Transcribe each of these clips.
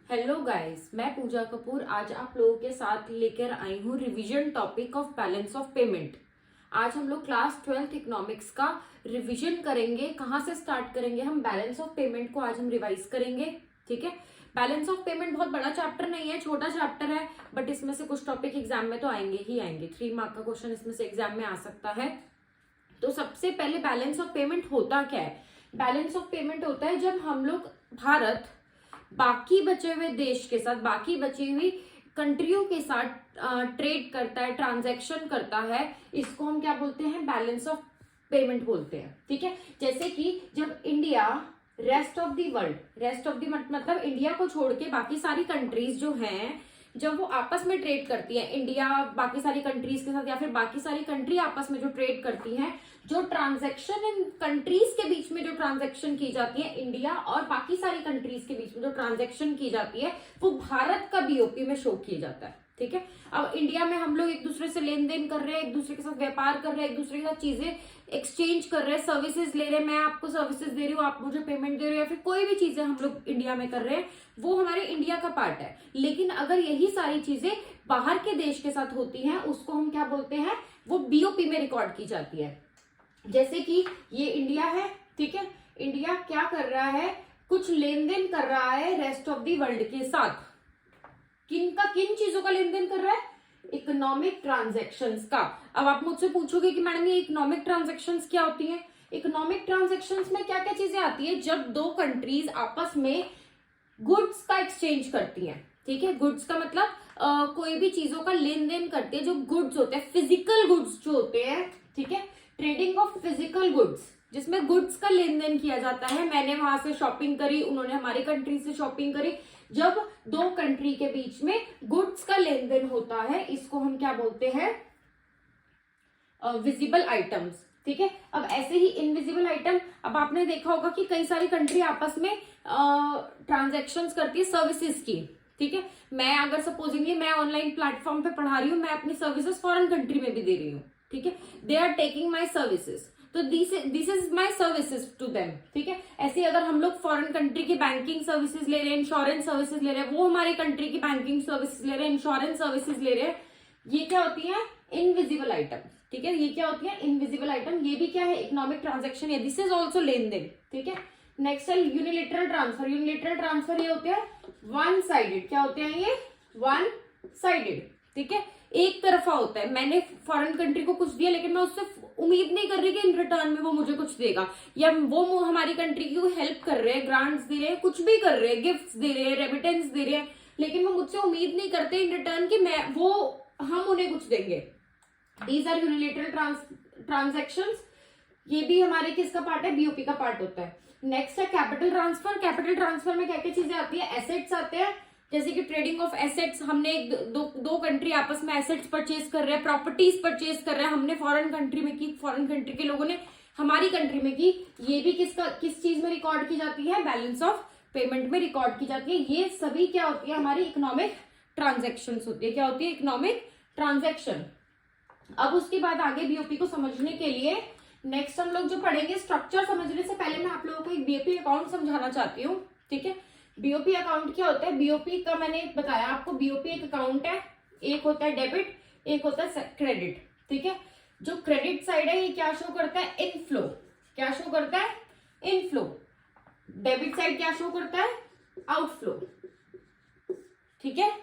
Hello guys, मैं पूजा कपूर आज आप लोगों के साथ लेकर आई हूँ revision topic of balance of payment. आज हम लोग क्लास 12th इकोनॉमिक्स का रिवीजन करेंगे। कहाँ से स्टार्ट करेंगे? हम बैलेंस ऑफ पेमेंट को आज हम रिवाइज करेंगे। ठीक है, बैलेंस ऑफ पेमेंट बहुत बड़ा चैप्टर नहीं है, छोटा चैप्टर है, बट इसमें से कुछ टॉपिक एग्जाम में तो आएंगे ही आएंगे। 3 मार्क का क्वेश्चन इसमें से एग्जाम में आ सकता है। तो सबसे पहले बैलेंस ऑफ पेमेंट होता क्या है? बैलेंस ऑफ पेमेंट होता है जब हम लोग भारत बाकी बचे हुए देश के साथ, बाकी बची हुई कंट्रियों के साथ ट्रेड करता है, ट्रांजैक्शन करता है। इसको हम क्या बोलते हैं? बैलेंस ऑफ पेमेंट बोलते हैं। ठीक है, जैसे कि जब India rest of the world, rest of the मतलब इंडिया को छोड़ के बाकी सारी कंट्रीज जो हैं, जब वो आपस में ट्रेड करती है, इंडिया बाकी सारी कंट्रीज के साथ या फिर बाकी सारी कंट्री आपस में जो ट्रेड करती हैं, जो ट्रांजैक्शन इन कंट्रीज के बीच में जो ट्रांजैक्शन की जाती है, इंडिया और बाकी सारी कंट्रीज के बीच में जो ट्रांजैक्शन की जाती है, वो भारत का बीओपी में शो किया जाता है। ठीक है, अब इंडिया में हम लोग एक दूसरे से लेन देन कर रहे हैं, एक दूसरे के साथ व्यापार कर रहे हैं, एक दूसरे के साथ चीजें एक्सचेंज कर रहे हैं, सर्विसेज ले रहे हैं, मैं आपको सर्विसेज दे रही हूँ, आप मुझे पेमेंट दे रहे हो, या फिर कोई भी चीजें हम लोग इंडिया में कर रहे हैं, वो हमारे इंडिया का पार्ट है। लेकिन अगर यही सारी चीजें बाहर के देश के साथ होती हैं, उसको हम क्या बोलते हैं? वो बीओपी में रिकॉर्ड की जाती है। जैसे कि ये इंडिया है, ठीक है, इंडिया क्या कर रहा है? कुछ लेन देन कर रहा है रेस्ट ऑफ द वर्ल्ड के साथ। किन चीजों का लेन देन कर रहा है? इकोनॉमिक ट्रांजैक्शंस का। अब आप मुझसे पूछोगे कि मैडम ये इकोनॉमिक ट्रांजैक्शंस क्या होती हैं? इकोनॉमिक ट्रांजैक्शंस में क्या क्या चीजें आती है? जब दो कंट्रीज आपस में गुड्स का एक्सचेंज करती हैं। ठीक है, गुड्स का मतलब कोई भी चीजों का लेन देन करती है, जो गुड्स होते हैं, फिजिकल गुड्स जो होते हैं। ठीक है, ट्रेडिंग ऑफ फिजिकल गुड्स, जिसमें गुड्स का लेन देन किया जाता है। मैंने वहां से शॉपिंग करी, उन्होंने हमारी कंट्री से शॉपिंग करी। जब दो कंट्री के बीच में गुड्स का लेन देन होता है, इसको हम क्या बोलते हैं? Visible items. ठीक है, अब ऐसे ही इनविजिबल आइटम, अब आपने देखा होगा कि कई सारी कंट्री आपस में ट्रांजैक्शंस करती है सर्विसेज की। ठीक है, मैं अगर सपोजिंगली मैं ऑनलाइन प्लेटफॉर्म पे पढ़ा रही हूँ, मैं अपनी सर्विसेज फॉरेन कंट्री में भी दे रही हूँ। ठीक है, they are taking my services, तो this is my services to them. ठीक है, ऐसे अगर हम लोग फॉरेन कंट्री की बैंकिंग सर्विसेज ले रहे हैं, इंश्योरेंस सर्विसेज ले रहे हैं, वो हमारी कंट्री की बैंकिंग सर्विसेज ले रहे हैं, इंश्योरेंस सर्विसेज ले रहे हैं, ये क्या होती है? Invisible item. ठीक है, ये क्या होती है? Invisible item. ये भी क्या है? इकोनॉमिक ट्रांजेक्शन है, दिस इज ऑल्सो लेन देन। ठीक है, नेक्स्ट है यूनिलेटरल ट्रांसफर। यूनिलेटरल ट्रांसफर ये होते हैं वन साइडेड। क्या होते हैं ये? One sided. ठीक है, एक तरफा होता है। मैंने फॉरेन कंट्री को कुछ दिया, लेकिन मैं उससे उम्मीद नहीं कर रही कि इन रिटर्न में वो मुझे कुछ देगा, या वो हमारी कंट्री की हेल्प कर रहे हैं, ग्रांट्स दे रहे हैं, कुछ भी कर रहे हैं, गिफ्ट्स दे रहे हैं, रेमिटेंस दे रहे हैं, लेकिन वो मुझसे उम्मीद नहीं करते इन रिटर्न की हम उन्हें कुछ देंगे। These are unilateral transactions. ये भी हमारे किसका पार्ट है? बीओपी का पार्ट होता है। नेक्स्ट है कैपिटल ट्रांसफर। कैपिटल ट्रांसफर में क्या क्या चीजें आती है? एसेट्स आते हैं, जैसे कि ट्रेडिंग ऑफ एसेट्स। हमने दो कंट्री आपस में एसेट्स परचेज कर रहे हैं, प्रॉपर्टीज परचेज कर रहे हैं, हमने फॉरेन कंट्री में की, फॉरेन कंट्री के लोगों ने हमारी कंट्री में की। ये भी किस चीज में रिकॉर्ड की जाती है? बैलेंस ऑफ पेमेंट में रिकॉर्ड की जाती है। ये सभी क्या होती है? हमारी इकोनॉमिक ट्रांजेक्शन होती है। क्या होती है? Economic transaction. अब उसके बाद आगे बीओपी को समझने के लिए नेक्स्ट हम लोग जो पढ़ेंगे, स्ट्रक्चर समझने से पहले मैं आप लोगों को एक बीओपी अकाउंट समझाना चाहती हूँ। ठीक है, बीओपी अकाउंट क्या होता है? बीओपी का मैंने बताया आपको, बीओपी एक अकाउंट है, एक होता है डेबिट, एक होता है क्रेडिट। ठीक है, जो क्रेडिट साइड है ये क्या शो करता है? इनफ्लो। क्या शो करता है? इनफ्लो। डेबिट साइड क्या शो करता है? आउटफ्लो। ठीक है,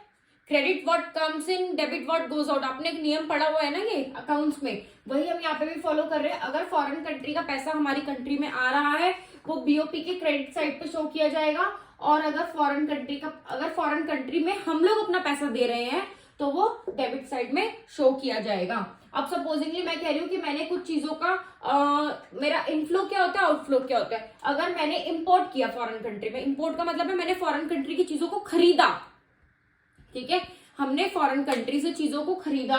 credit what comes in, debit what goes out. आपने एक नियम पढ़ा हुआ है ना ये अकाउंट्स में, वही हम यहाँ पे भी फॉलो कर रहे हैं। अगर फॉरेन कंट्री का पैसा हमारी कंट्री में आ रहा है, वो बीओपी के क्रेडिट साइड पे शो किया जाएगा, और अगर फॉरेन कंट्री में हम लोग अपना पैसा दे रहे हैं, तो वो डेबिट साइड में शो किया जाएगा। अब सपोजिंगली मैं कह रही हूँ कि मैंने कुछ चीजों का मेरा इनफ्लो क्या होता है, आउटफ्लो क्या होता है? अगर मैंने इंपोर्ट किया फॉरेन कंट्री में, इंपोर्ट का मतलब है मैंने फॉरेन कंट्री की चीजों को खरीदा। ठीक है, हमने फॉरेन कंट्री से चीजों को खरीदा,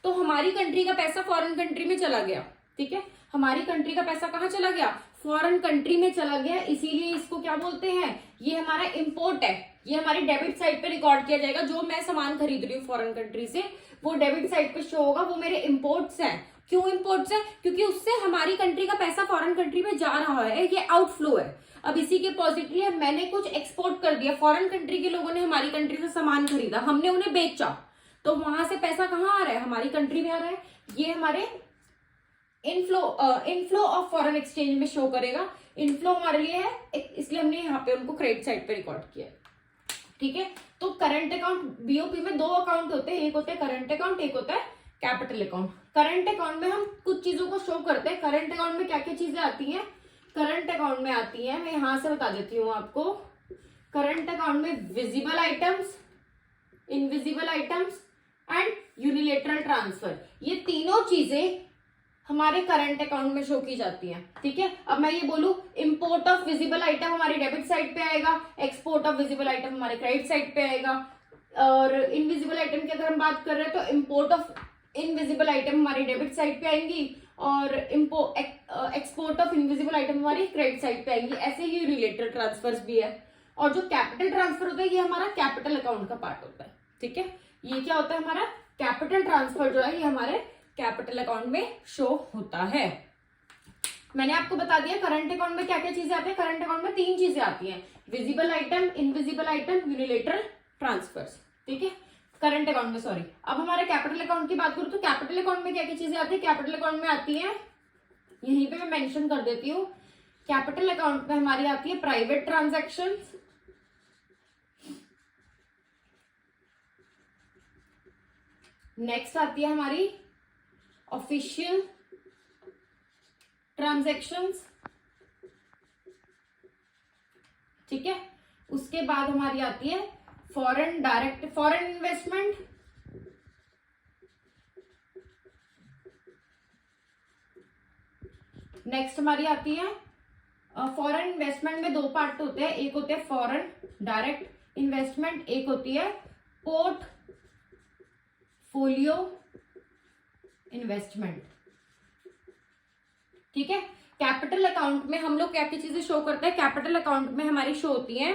तो हमारी कंट्री का पैसा फॉरेन कंट्री में चला गया। ठीक है, हमारी कंट्री का पैसा कहाँ चला गया? फॉरेन कंट्री में चला गया, इसीलिए इसको क्या बोलते हैं? ये हमारा इंपोर्ट है, ये हमारी डेबिट साइड पे रिकॉर्ड किया जाएगा। जो मैं सामान खरीद रही हूँ फॉरेन कंट्री से, वो डेबिट साइड पे शो होगा, वो मेरे इंपोर्ट्स हैं, क्यों इम्पोर्ट से? क्योंकि उससे हमारी कंट्री का पैसा फॉरेन कंट्री में जा रहा है, ये आउटफ्लो है। अब इसी के पॉजिटिवली मैंने कुछ एक्सपोर्ट कर दिया, फॉरेन कंट्री के लोगों ने हमारी कंट्री से सामान खरीदा, हमने उन्हें बेचा, तो वहां से पैसा कहाँ आ रहा है? हमारी कंट्री में आ रहा है। ये हमारे इनफ्लो ऑफ फॉरेन एक्सचेंज में शो करेगा। इनफ्लो हमारे लिए है, इसलिए हमने यहाँ पे उनको क्रेडिट साइड पे रिकॉर्ड किया है। ठीक है, तो करंट अकाउंट, बीओपी में दो अकाउंट होते हैं, एक होता है करंट अकाउंट, एक होता है कैपिटल अकाउंट। करंट अकाउंट में हम कुछ चीजों को शो करते हैं। करंट अकाउंट में क्या क्या चीजें आती हैं? करंट अकाउंट में आती है, मैं यहां से बता देती हूँ आपको। करंट अकाउंट में visible items, invisible items and unilateral transfer, ये तीनों चीजें हमारे करंट अकाउंट में शो की जाती हैं। ठीक है, अब मैं ये बोलूं इंपोर्ट ऑफ विजिबल आइटम हमारी डेबिट साइड पे आएगा, एक्सपोर्ट ऑफ विजिबल आइटम हमारे क्रेडिट साइड पे आएगा। और इनविजिबल आइटम की अगर हम बात कर रहे हैं तो इंपोर्ट ऑफ इनविजिबल आइटम हमारी डेबिट साइड पे आएंगी और एक्सपोर्ट ऑफ इनविजिबल आइटम हमारी क्रेडिट साइड पे आएंगी। ऐसे ही रिलेटेड ट्रांसफर्स भी है। और जो कैपिटल ट्रांसफर होता है ये हमारा कैपिटल अकाउंट का पार्ट होता है। ठीक है, ये क्या होता है? हमारा कैपिटल ट्रांसफर जो है ये हमारे कैपिटल अकाउंट में शो होता है। मैंने आपको बता दिया करंट अकाउंट में क्या क्या चीजें आती है। करंट अकाउंट में तीन चीजें आती हैं, visible item, invisible item, unilateral transfers. ठीक है, करंट अकाउंट में, सॉरी। अब हमारे कैपिटल अकाउंट की बात करूं तो कैपिटल अकाउंट में क्या क्या चीजें आती है? कैपिटल अकाउंट में आती है, यहीं पे मैं मेंशन कर देती हूँ, कैपिटल अकाउंट में हमारी आती है प्राइवेट ट्रांजैक्शन, नेक्स्ट आती है हमारी ऑफिशियल ट्रांजैक्शंस। ठीक है, उसके बाद हमारी आती है foreign direct, foreign investment, next हमारी आती है फॉरेन इन्वेस्टमेंट में दो पार्ट होते हैं, एक होते हैं फॉरेन डायरेक्ट इन्वेस्टमेंट, एक होती है पोर्टफोलियो इन्वेस्टमेंट। ठीक है, कैपिटल अकाउंट में हम लोग क्या क्या चीजें शो करते हैं? कैपिटल अकाउंट में हमारी शो होती है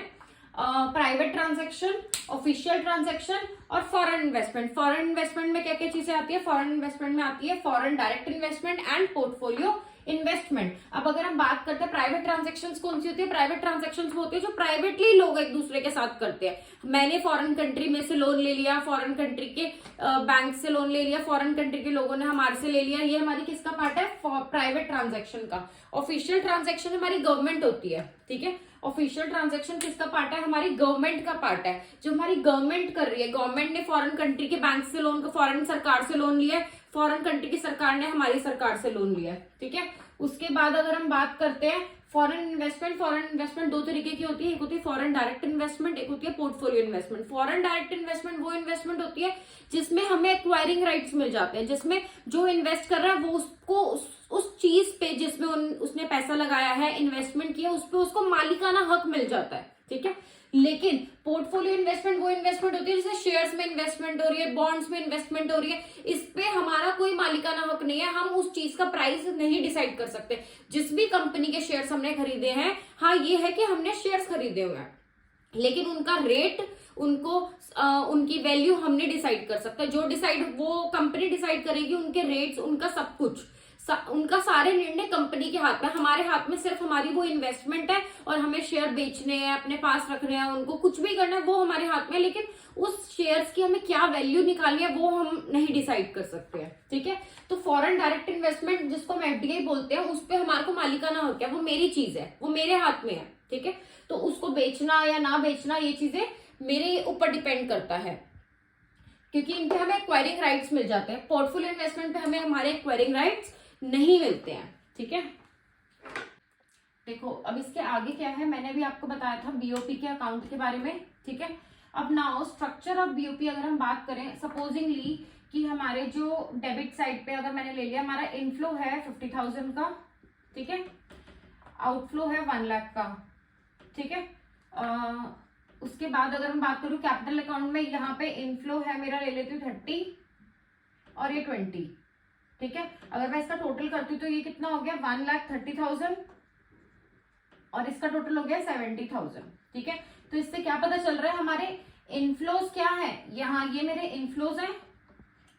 प्राइवेट ट्रांजैक्शन, ऑफिशियल ट्रांजैक्शन और फॉरेन इन्वेस्टमेंट। फॉरेन इन्वेस्टमेंट में क्या क्या चीजें आती है? फॉरेन इन्वेस्टमेंट में आती है foreign direct investment and portfolio investment. अब अगर हम बात करते हैं प्राइवेट ट्रांजैक्शंस कौन सी होती है? प्राइवेट ट्रांजैक्शंस होती है जो प्राइवेटली लोग एक दूसरे के साथ करते हैं। मैंने फॉरेन कंट्री में से लोन ले लिया, फॉरेन कंट्री के बैंक से लोन ले लिया, फॉरेन कंट्री के लोगों ने हमारे से ले लिया, ये हमारी किसका पार्ट है? प्राइवेट ट्रांजैक्शन का। ऑफिशियल ट्रांजैक्शन हमारी गवर्नमेंट होती है। ठीक है, ऑफिशियल ट्रांजैक्शन किसका पार्ट है? हमारी गवर्नमेंट का पार्ट है, जो हमारी गवर्नमेंट कर रही है। गवर्नमेंट ने फॉरेन कंट्री के बैंक से लोन, फॉरेन सरकार से लोन लिया है, फॉरेन कंट्री की सरकार ने हमारी सरकार से लोन लिया है। ठीक है, उसके बाद अगर हम बात करते हैं फॉरेन इन्वेस्टमेंट दो तरीके की होती है, एक होती है फॉरेन डायरेक्ट इन्वेस्टमेंट, एक होती है portfolio investment. Foreign direct investment वो इन्वेस्टमेंट होती है जिसमें हमें एक्वायरिंग राइट्स मिल जाते हैं, जिसमें जो इन्वेस्ट कर रहा है वो उसको उस चीज पे जिसमें उसने पैसा लगाया है, इन्वेस्टमेंट किया, उस पे उसको मालिकाना हक मिल जाता है। ठीक है, लेकिन पोर्टफोलियो इन्वेस्टमेंट वो इन्वेस्टमेंट होती है जैसे शेयर्स में इन्वेस्टमेंट हो रही है, बॉन्ड्स में इन्वेस्टमेंट हो रही है, इस पे हमारा कोई मालिकाना हक नहीं है, हम उस चीज का प्राइस नहीं डिसाइड कर सकते। जिस भी कंपनी के शेयर्स हमने खरीदे हैं, हाँ ये है कि हमने शेयर्स खरीदे हुए हैं, लेकिन उनका रेट, उनकी वैल्यू हमने डिसाइड कर सकते हैं। जो डिसाइड वो कंपनी डिसाइड करेगी, उनके रेट्स, उनका सब कुछ, उनका सारे निर्णय कंपनी के हाथ में। हमारे हाथ में सिर्फ हमारी वो इन्वेस्टमेंट है और हमें शेयर बेचने हैं, अपने पास रखने हैं, उनको कुछ भी करना है वो हमारे हाथ में, लेकिन उस शेयर्स की हमें क्या वैल्यू निकालनी है वो हम नहीं डिसाइड कर सकते हैं। ठीक है, तो फॉरेन डायरेक्ट इन्वेस्टमेंट जिसको हम एफडीआई बोलते हैं, उस पर हमारे को मालिकाना हक है, वो मेरी चीज है, वो मेरे हाथ में है। ठीक है, तो उसको बेचना या ना बेचना ये चीजें मेरे ऊपर डिपेंड करता है, क्योंकि इन पे हमें एक्वायरिंग राइट्स मिल जाते हैं। पोर्टफोलियो इन्वेस्टमेंट पे हमें हमारे एक्वायरिंग राइट्स नहीं मिलते हैं। ठीक है, देखो अब इसके आगे क्या है, मैंने भी आपको बताया था बीओपी के अकाउंट के बारे में। ठीक है, अब नाउ स्ट्रक्चर ऑफ बीओपी अगर हम बात करें, सपोजिंगली कि हमारे जो डेबिट साइड पे अगर मैंने ले लिया, हमारा इनफ्लो है 50,000 का, ठीक है, आउटफ्लो है 1 लाख का। ठीक है, उसके बाद अगर हम बात करूं कैपिटल अकाउंट में, यहाँ पे इनफ्लो है मेरा, ले लेती हूँ 30 और ये 20। ठीक है, अगर मैं इसका टोटल करती हूँ तो ये कितना हो गया 1,30,000 और इसका टोटल हो गया 70,000। ठीक है, तो इससे क्या पता चल रहा है हमारे इनफ्लोज क्या है, यहाँ ये मेरे इनफ्लोज हैं,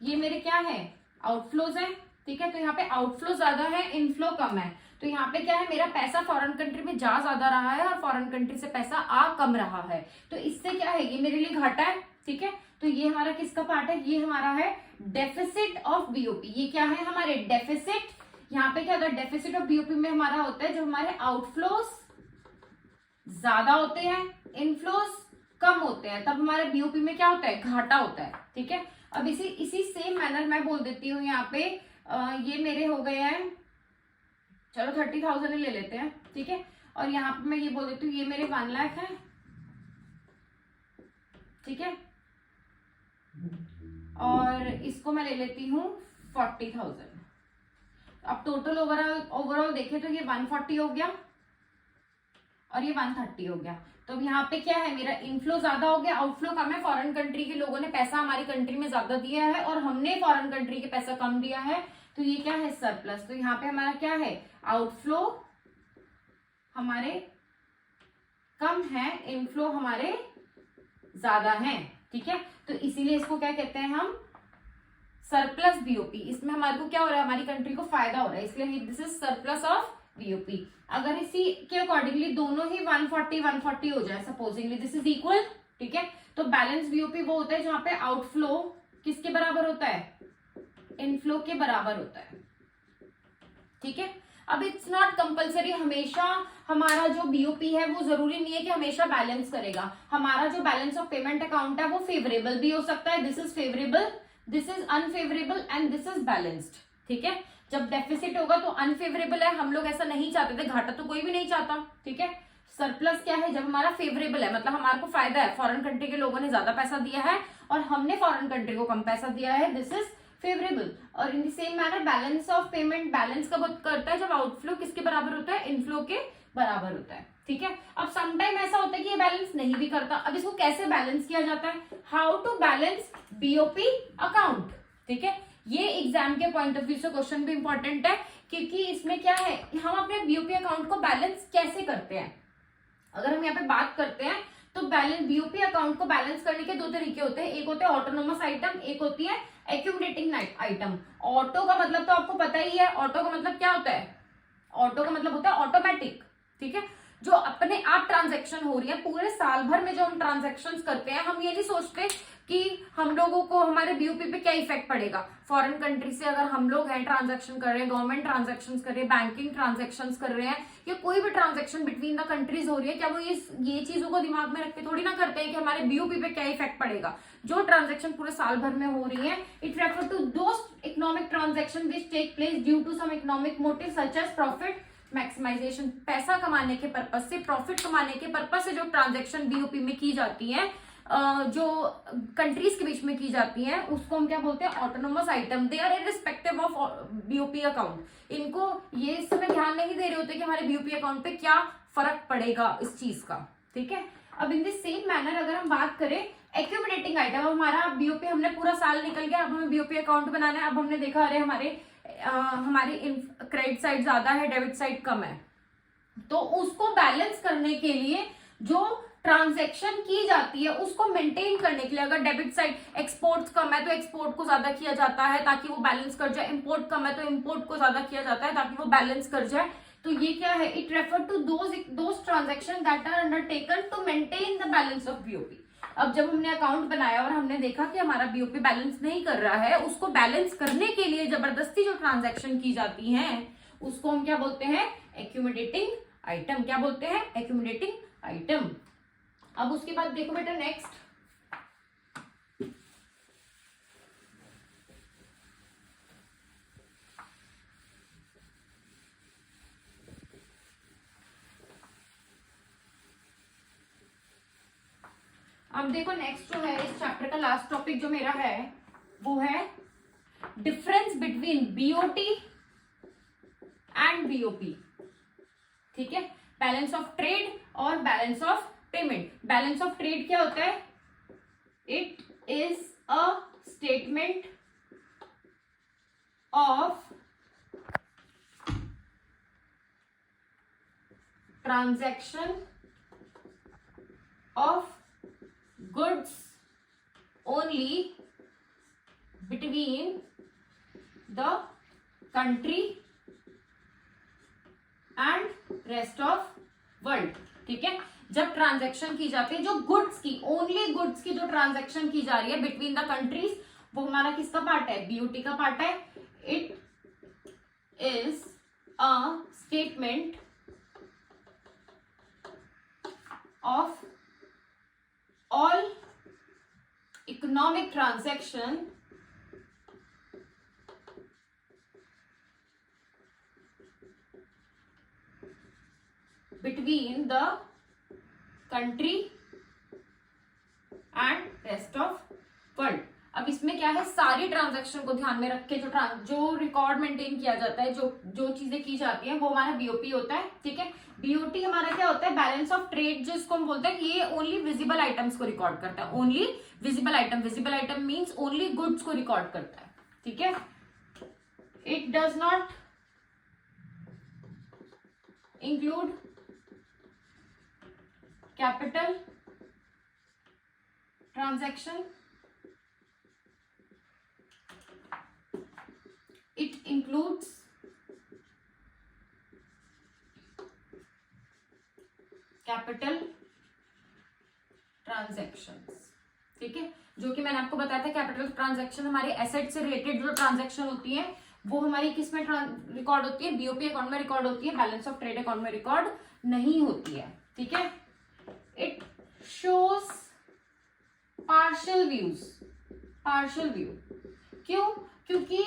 ये मेरे क्या है आउटफ्लोज हैं। ठीक है। तो यहाँ पे आउटफ्लो ज्यादा है, इनफ्लो कम है। तो यहाँ पे क्या है, मेरा पैसा फॉरेन कंट्री में जा ज्यादा रहा है और फॉरेन कंट्री से पैसा आ कम रहा है। तो इससे क्या है, ये मेरे लिए घाटा है। ठीक है, तो ये हमारा किसका पार्ट है, ये हमारा है डेफिसिट ऑफ बीओपी। ये क्या है, हमारे डेफिसिट। यहाँ पे क्या होता है, डेफिसिट ऑफ बीओपी में हमारा होता है जब हमारे आउटफ्लोज ज्यादा होते हैं, इनफ्लोज कम होते हैं, तब हमारे बीओपी में क्या होता है, घाटा होता है। ठीक है, अब इसी सेम मैनर मैं बोल देती हूँ यहाँ पे ये मेरे हो गए हैं, चलो 30,000 ही ले लेते हैं। ठीक है, और यहाँ पे मैं ये बोल देती हूँ ये मेरे 1 लाख है। ठीक है, और इसको मैं ले लेती हूँ 40,000। अब टोटल ओवरऑल देखें तो ये 140 हो गया और ये 130 हो गया। तो अब यहाँ पे क्या है, मेरा इनफ्लो ज्यादा हो गया, आउटफ्लो कम है। फॉरेन कंट्री के लोगों ने पैसा हमारी कंट्री में ज्यादा दिया है और हमने फॉरेन कंट्री के पैसा कम दिया है, तो ये क्या है, सरप्लस। तो यहाँ पे हमारा क्या है, आउटफ्लो हमारे कम है, इनफ्लो हमारे ज्यादा है। ठीक है, तो इसीलिए इसको क्या कहते हैं हम, सरप्लस बीओपी। इसमें हमारे को क्या हो रहा है, हमारी कंट्री को फायदा हो रहा है, इसलिए this is surplus of BOP. अगर इसी के अकॉर्डिंगली दोनों ही 140 हो जाए, सपोजिंगली दिस इज इक्वल। ठीक है, तो बैलेंस बीओपी वो होता है जहां पे आउटफ्लो किसके बराबर होता है, इनफ्लो के बराबर होता है। ठीक है, अब इट्स नॉट कंपल्सरी हमेशा हमारा जो बीओपी है वो जरूरी नहीं है कि हमेशा बैलेंस करेगा। हमारा जो बैलेंस ऑफ पेमेंट अकाउंट है वो फेवरेबल भी हो सकता है, this is favourable, this is unfavourable and this is balanced. ठीक है, जब डेफिसिट होगा तो अनफेवरेबल है, हम लोग ऐसा नहीं चाहते थे, घाटा तो कोई भी नहीं चाहता। ठीक है, सरप्लस क्या है, जब हमारा फेवरेबल है, मतलब हमारे को फायदा है, फॉरेन कंट्री के लोगों ने ज्यादा पैसा दिया है और हमने फॉरेन कंट्री को कम पैसा दिया है, दिस इज फेवरेबल। और in the same manner balance of payment balance कब करता है, जब आउटफ्लो किसके बराबर होता है, इनफ्लो के बराबर होता है। ठीक है, अब समटाइम ऐसा होता है कि ये बैलेंस नहीं भी करता। अब इसको कैसे बैलेंस किया जाता है, how to balance BOP account. ठीक है, ये एग्जाम के पॉइंट ऑफ व्यू से क्वेश्चन भी इंपॉर्टेंट है, क्योंकि इसमें क्या है, हम अपने बीओपी अकाउंट को बैलेंस कैसे करते हैं। अगर हम यहाँ पे बात करते हैं तो बैलेंस बीओपी अकाउंट को बैलेंस करने के 2 तरीके होते हैं, एक होते हैं ऑटोनोमस आइटम, एक होती है एक्यूमुलेटिंग आइटम। ऑटो का मतलब तो आपको पता ही है, ऑटो का मतलब क्या होता है, ऑटो का मतलब होता है ऑटोमेटिक। ठीक है, जो अपने आप ट्रांजैक्शन हो रही है, पूरे साल भर में जो हम ट्रांजैक्शंस करते हैं, हम ये नहीं सोचते कि हम लोगों को हमारे बीओपी पे क्या इफेक्ट पड़ेगा। फॉरेन कंट्री से अगर हम लोग हैं, ट्रांजैक्शन कर रहे हैं, गवर्नमेंट ट्रांजैक्शंस कर रहे हैं, बैंकिंग ट्रांजैक्शंस कर रहे हैं, या कोई भी ट्रांजैक्शन बिटवीन द कंट्रीज हो रही है, क्या वो ये चीजों को दिमाग में रख के थोड़ी ना करते हैं कि हमारे बीओपी पे क्या इफेक्ट पड़ेगा। जो ट्रांजैक्शन पूरे साल भर में हो रही है, it refer to those economic transaction which take place due to some economic motive such as profit maximisation. पैसा कमाने के पर्पज से, प्रॉफिट कमाने के पर्पज से जो ट्रांजैक्शन बीओपी में की जाती है, जो कंट्रीज के बीच में की जाती हैं, उसको हम क्या बोलते हैं, autonomous item. They are irrespective of BOP account. इनको ये इस समय ध्यान नहीं दे रहे होते कि हमारे बीओपी अकाउंट पे क्या फर्क पड़ेगा इस चीज का। ठीक है, अब इन द सेम मैनर अगर हम बात करें एक्यूमुलेटिंग आइटम, हमारा बीओपी हमने पूरा साल निकल गया, अब हमें बीओपी अकाउंट बनाना है। अब हमने देखा अरे हमारी क्रेडिट साइड ज्यादा है, डेबिट साइड कम है, तो उसको बैलेंस करने के लिए जो ट्रांजैक्शन की जाती है उसको मेंटेन करने के लिए, अगर डेबिट साइड एक्सपोर्ट्स कम है तो एक्सपोर्ट को ज्यादा किया जाता है ताकि वो बैलेंस कर जाए, इंपोर्ट कम है तो इंपोर्ट को ज्यादा किया जाता है ताकि वो बैलेंस कर जाए। तो ये क्या है, it refer to those transaction that are undertaken to maintain the balance of BOP. अब जब हमने अकाउंट बनाया और हमने देखा कि हमारा बीओपी बैलेंस नहीं कर रहा है, उसको बैलेंस करने के लिए जबरदस्ती जो ट्रांजैक्शन की जाती हैं उसको हम क्या बोलते हैं, एक्यूमुलेटिंग आइटम। क्या बोलते हैं, एक्यूमुलेटिंग आइटम। अब उसके बाद देखो बेटा नेक्स्ट, अब देखो नेक्स्ट जो है इस चैप्टर का लास्ट टॉपिक जो मेरा है वो है difference between BOT and BOP. ठीक है, बैलेंस ऑफ ट्रेड और balance of payment. Balance of trade क्या होता है, it is a statement of transaction of goods only between the country and rest of world. ठीक है, जब ट्रांजैक्शन की जाती है, जो गुड्स की, ओनली गुड्स की जो ट्रांजैक्शन की जा रही है बिटवीन द कंट्रीज, वो हमारा किसका पार्ट है? बीओटी का पार्ट है। It is a statement of all economic transaction between the country and rest of world. अब इसमें क्या है, सारी ट्रांजैक्शन को ध्यान में रख के जो रिकॉर्ड मेंटेन किया जाता है, जो चीजें की जाती हैं, वो हमारा बीओपी होता है। ठीक है, बीओटी हमारा क्या होता है? बैलेंस ऑफ ट्रेड, जिसको हम बोलते हैं, ये ओनली विजिबल आइटम्स को रिकॉर्ड करता है। Only visible item, visible item means only goods को रिकॉर्ड करता है। ठीक है, it does not include capital transaction, it includes capital transactions। ठीक है, जो कि मैंने आपको बताया था, कैपिटल ट्रांजैक्शन हमारे एसेट से रिलेटेड जो ट्रांजैक्शन होती है, वो हमारी किस में रिकॉर्ड होती है? बीओपी अकाउंट में रिकॉर्ड होती है, बैलेंस ऑफ ट्रेड अकाउंट में रिकॉर्ड नहीं होती है। ठीक है, it shows partial views, partial view. क्यों? क्योंकि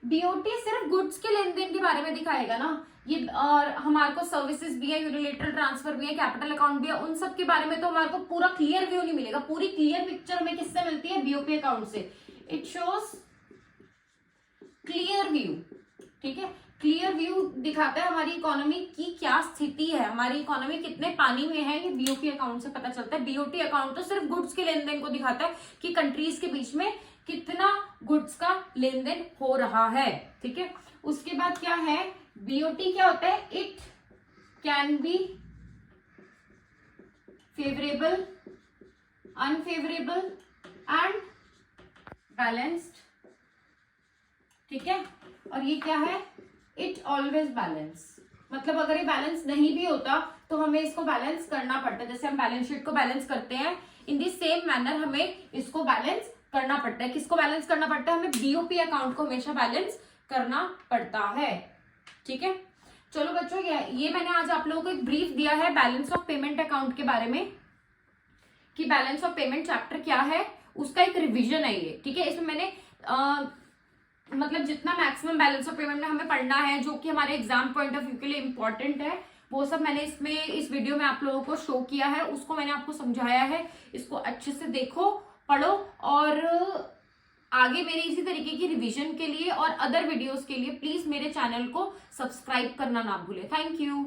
बीओटी सिर्फ गुड्स के लेन देन के बारे में दिखाएगा ना, ये और हमारे को सर्विसेज भी है, यूनिलेटरल ट्रांसफर भी है, कैपिटल अकाउंट भी है, उन सब के बारे में तो हमारे को पूरा क्लियर व्यू नहीं मिलेगा। पूरी क्लियर पिक्चर हमें किससे मिलती है? बीओपी अकाउंट से। It shows clear view. ठीक है, क्लियर व्यू दिखाता है हमारी इकोनॉमी की क्या स्थिति है, हमारी इकोनॉमी कितने पानी में है, ये बीओपी अकाउंट से पता चलता है। बीओटी अकाउंट तो सिर्फ गुड्स के लेन देन को दिखाता है कि कंट्रीज के बीच में कितना गुड्स का लेन देन हो रहा है। ठीक है, उसके बाद क्या है? बीओटी क्या होता है? It can be favourable, unfavourable and balanced. ठीक है, और ये क्या है? It always balance. मतलब अगर ये बैलेंस नहीं भी होता तो हमें इसको बैलेंस करना पड़ता है। जैसे हम बैलेंस शीट को बैलेंस करते हैं, इन दी सेम मैनर हमें इसको बैलेंस करना पड़ता है। किसको बैलेंस करना पड़ता है? हमें बीओपी अकाउंट को हमेशा बैलेंस करना पड़ता है। ठीक है, चलो बच्चों, ये मैंने आज आप लोगों को एक ब्रीफ दिया है बैलेंस ऑफ पेमेंट अकाउंट के बारे में, कि बैलेंस ऑफ पेमेंट चैप्टर क्या है, उसका एक रिवीजन है ये। ठीक है, इसमें मैंने मतलब जितना मैक्सिमम बैलेंस ऑफ पेमेंट में हमें पढ़ना है, जो कि हमारे एग्जाम पॉइंट ऑफ व्यू के लिए इंपॉर्टेंट है, वो सब मैंने इस वीडियो में आप लोगों को शो किया है, उसको मैंने आपको समझाया है। इसको अच्छे से देखो, पढ़ो, और आगे मेरे इसी तरीके की रिवीजन के लिए और अदर वीडियोस के लिए प्लीज मेरे चैनल को सब्सक्राइब करना ना भूले। Thank you.